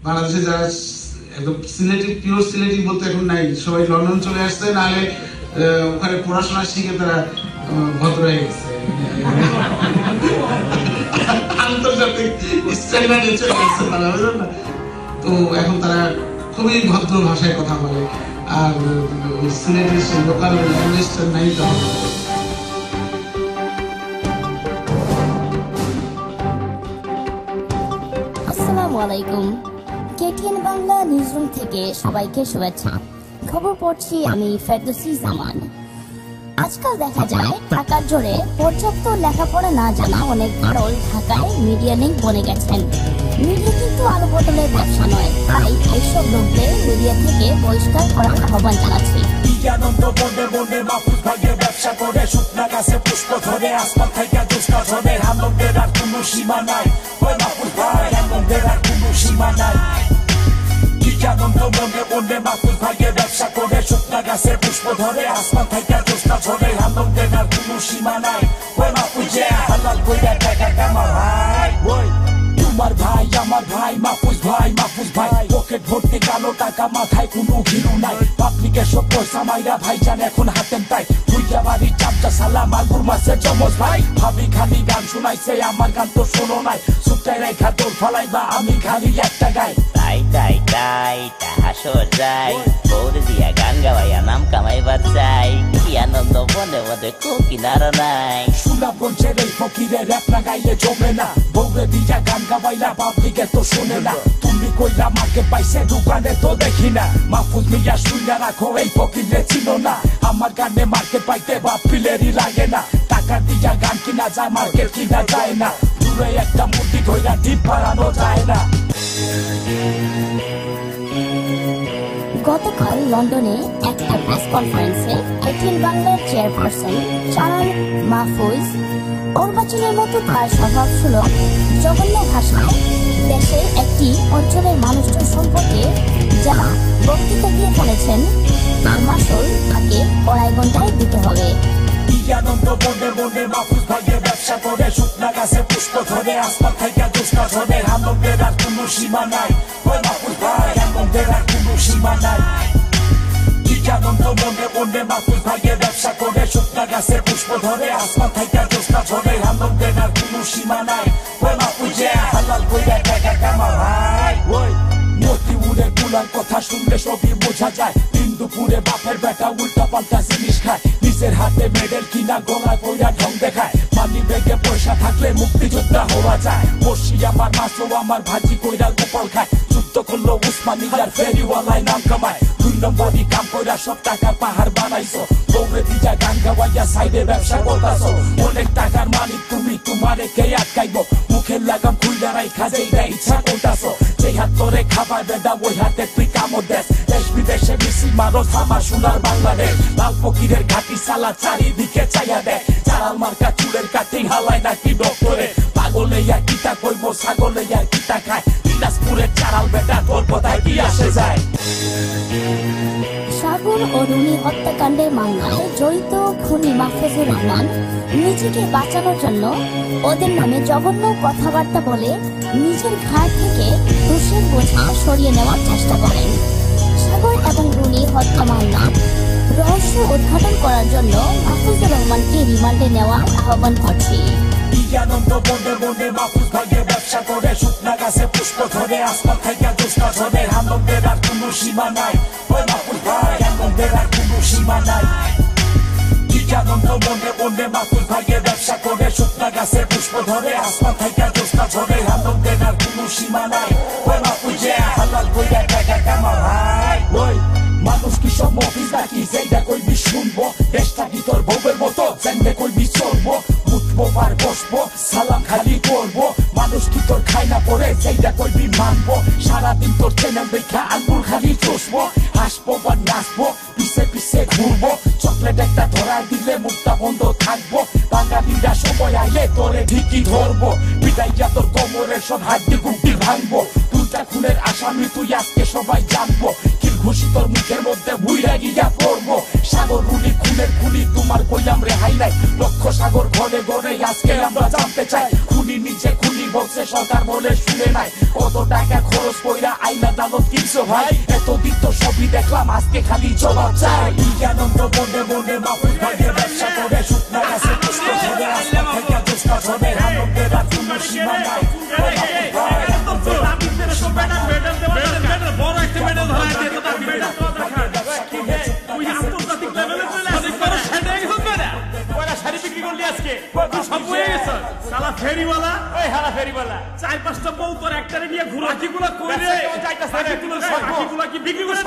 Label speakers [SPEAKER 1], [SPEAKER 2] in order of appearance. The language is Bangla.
[SPEAKER 1] বাংলাদেশে যারা একদম সিলেটি পিওর সিলেটি বলতে এখন নাই, সবাই লন্ডন চলে আসছে, নাহলে ওখানে পড়াশোনা শিখে তারা ভদ্র হয়ে গেছে, আন্তর্জাতিক স্ট্যান্ডার্ডে চলে গেছে তারা, বুঝলেন না? তো এখন তারা খুবই ভদ্র ভাষায় কথা বলে, আর সিলেটের সেই লোকাল ল্যাঙ্গুয়েজটা নাই তো।
[SPEAKER 2] আসসালামু আলাইকুম, কেটিএন বাংলা নিউজরুম থেকে সবাইকে শুভেচ্ছা। খবর পড়ছি আমি ফেরদৌসী জামান। আজকাল দেখা যায় টাকার জোরে পর্যাপ্ত লেখাপড়া না জানা অনেক গাড়ল ঢাকায় মিডিয়া লিঙ্ক বনে গেছেন। মিডিয়া কিন্তু আলো বদলের ব্যবসা নয়, তাই এইসব লোকদের মিডিয়া থেকে বহিষ্কার করার আহ্বান জানাচ্ছি।
[SPEAKER 3] আনন্দ বনে বনে মাহফুজ ভাইয়ের ব্যবসা করে, শুকনা গাছে পুষ্প ধরে, আসমান থেকে দুষ্টা ঝরে, আনন্দের আর কোনো সীমা নাই। ওই মাহফুজ ভাই, আনন্দের আর কোনো সীমা নাই। আনন্দ মনে মনে মাহফুজ ভাইয়ের ব্যবসা করে, শুকনা গাছে পুষ্প ধরে, আসমান থেকে দুষ্টা ঝরে, আনন্দের আর কোনো সীমা নাই। ওই মাহফুজ হালাল কইরা টাকা কামা ভাই, ওই তোমার ভাই আমার ভাই মাহফুজ ভাই, মাহফুজ ভাই পকেট ভর্তি কালো টাকা, মাথায় কোনো ঘিরু নাই। পাবলিকের সব পয়সা মাইরা ভাই জান এখন হাতেন তাই, দুইটা বাড়ির চামচা সালা মাগুর মাছের চমচ ভাই। ভাবি খালি গান শুনাইছে, আমার গান তো শোনো নাই, সুপটাই রেখা তোর ফলাইবা আমি খালি একটা গাই।
[SPEAKER 4] তাই তাই তাই হাসর যাই, বৌর দিয়া গান গাওয়াইয়া নাম কামাইবার চাই, কি আনন্দ মনে মধ্যে কিনারা নাই।
[SPEAKER 3] সুনামগঞ্জের এই ফকিরে র‍্যাপ না গাইলে জমে না, বৌরে দিয়া গান গাওয়াইলা পাবলিকে তো শোনে না। তুমি কইলা মার্কেট পাইছে দোকানে তো দেখি না, মাহফুজ মিয়া শুইনা রাখো এই ফকিরে চিনো না। আমার গানে মার্কেট পাইতে বাপিলেরই লাগে না, টাকা দিয়া গান কিনা যায় মার্কেট কিনা যায় না। দূরে একটা মূর্তি ধইরা ডিপ বাড়ানো যায় না।
[SPEAKER 2] গতকাল লন্ডনে একটা প্রেস কনফারেন্সে কেটিএন বাংলার চেয়ারপারসন চারাল মাহফুজ অর্বাচনের মতো তার স্বভাব সুলভ জঘন্য ভাষায় দেশের একটি অঞ্চলের মানুষজন সম্পর্কে যা বক্তৃতা দিয়ে বলেছেন, তার মাসুল তাকে 2.5 ঘন্টায় দিতে হবে।
[SPEAKER 3] আনন্দ মনে মনে মাহফুজ ভাইয়ের ব্যবসা করে, শুকনা গাছে পুষ্প ধরে, আসমান থেকে দুষ্টা ঝরে, আনন্দের আর কোনো সীমা নাই। ওই মাহফুজ ভাই, আনন্দের আর কোনো সীমা নাই। আনন্দ মনে মনে মাহফুজ ভাইয়ের ব্যবসা করে, শুকনা গাছে পুষ্প ধরে, আসমান থেকে দুষ্টা ঝরে, আনন্দের আর কোনো সীমা নাই। ওই মাহফুজ হালাল কইরা টাকা কামা ভাই, ওই মতি উড়ে গুলার কথা শুনলে সবই বোঝা যায়। দিন দুপুরে বাপের বেটা উল্টা পাল্টা জিনিস খায়, নিজের হাতে মেডেল কিনা গলায় কইরা ঢং দেখায়। মানি ব্যাগে পয়সা থাকলে মুক্তিযোদ্ধা হওয়া যায়, বসি আমার মাছও আমার ভাজি কইরা গোপাল খায়। যুদ্ধ করলো উসমানিয়ার ফেরিওয়ালায় নাম কামায়, 2 নম্বরই কাম কইরা সব টাকার পাহাড় বানাইছো। বউরে দিয়া গান গাওয়াইয়া সাইডে ব্যবসা করতাছো, অনেক টাকার মালিক তুমি, তোমারে কে আটকাইবো? মুখের লাগাম খুইলা রাইখা যেইটা ইচ্ছা করতাছো, যেই হাত তোরে খাবার বেদা ওই হাতে তুই কামড় দেশ। দেশ বিদেশে মিছিল মারো থামা সোনার বাংলাদেশ, লাল ফকিরের ঘাটি সালা চারিদিকে চাইয়া দেয়। চারাল মার্কা চুলের কাটিং হালায় নাকি ডক্টরে, পাগলে আর কিতা কইবো ছাগলে আর কিতা খায়। দিনাজপুরের চারাল বেটা তোর কথায় কি আসে যায়?
[SPEAKER 2] সাগর ও রুনি হত্যাকাণ্ডের মামলায় জড়িত খুনি মাহফুজুর রহমান নিজেকে বাঁচানোর জন্য ওদের নামে জঘন্য কথাবার্তা বলে নিজের ঘাড় থেকে দোষের বোঝা সরিয়ে নেওয়ার চেষ্টা করেন। সাগর এবং রুনি হত্যা মামলা রহস্য উদ্ঘাটন করার জন্য মাহফুজুর রহমানকে রিমান্ডে নেওয়ার আহ্বান করছি।
[SPEAKER 3] আনন্দ মনে মনে মাহফুজ ভাইয়ের ব্যবসা করে, শুকনা গাছে পুষ্প ধরে, আসমান থেকে দুষ্টা ঝরে, আনন্দের আর কোনো সীমা নাই। ওই মাহফুজ ভাই, আনন্দের আর কোনো সীমা নাই। আনন্দ মনে মনে মাহফুজ ভাইয়ের ব্যবসা করে, শুকনা গাছে পুষ্প ধরে, আসমান থেকে দুষ্টা ঝরে, আনন্দের আর কোনো সীমা নাই। ওই মাহফুজ হালাল কইরা টাকা কামা ভাই, ওই মানুষ কি সব মফিজ নাকি যেইটা কইবি শুনবো? দেশটা কি তোর বউয়ের মতো যেমনে কইবি চলবো? উঠবো পার বসবো সালাম খালি করবো, মানুষ কি তোর খাই না পরে যেইটা কইবি মানবো? সারাদিন তোর চ্যানেল দেখা আঙ্গুল খালি চষবো, হাসবো বা নাচবো পিছে পিছে ঘুরবো, চকলেট একটা ধরা দিলে মুখটা বন্ধ থাকবো। বাঙালিরা সময় আইলে তোরে ঠিকই ধরবো, পিটাইয়া তোর কোমরের সব হাড্ডি গুড্ডি ভাঙবো। 2টা খুনের আসামি তুই আজকে সবাই জানবো, খুশি তোর মুখের মধ্যে বুইরা গিয়া পড়বো সাগর রুলি খুনের খুনি তোমার কইলাম রেহাই নাই লক্ষ সাগর ঘরে ঘরে আজকে আমরা জানতে চাই খুনি নিচে খুনি বলছে সরকার বলে শুনে নাই কত টাকা খরচ কইরা আইনা দালত কিনছো ভাই এত দিন তো সবই দেখলাম আজকে খালি জবাব চাই আনন্দ বনে বনে মাহফুজ ভাইয়ে ব্যবসা করে শুকনা গাছে পুষ্প ধরে আসমান থেকে দুষ্টা ধরে আনন্দের আর কোনো সীমা নাই
[SPEAKER 5] ফেরিওয়ালা ওই হারা ফেরিওয়ালা 4-5টা বউ তোর একটারে নিয়ে ঘুরা কিগুলা কইরে যাইতাছে কি বিক্রি করে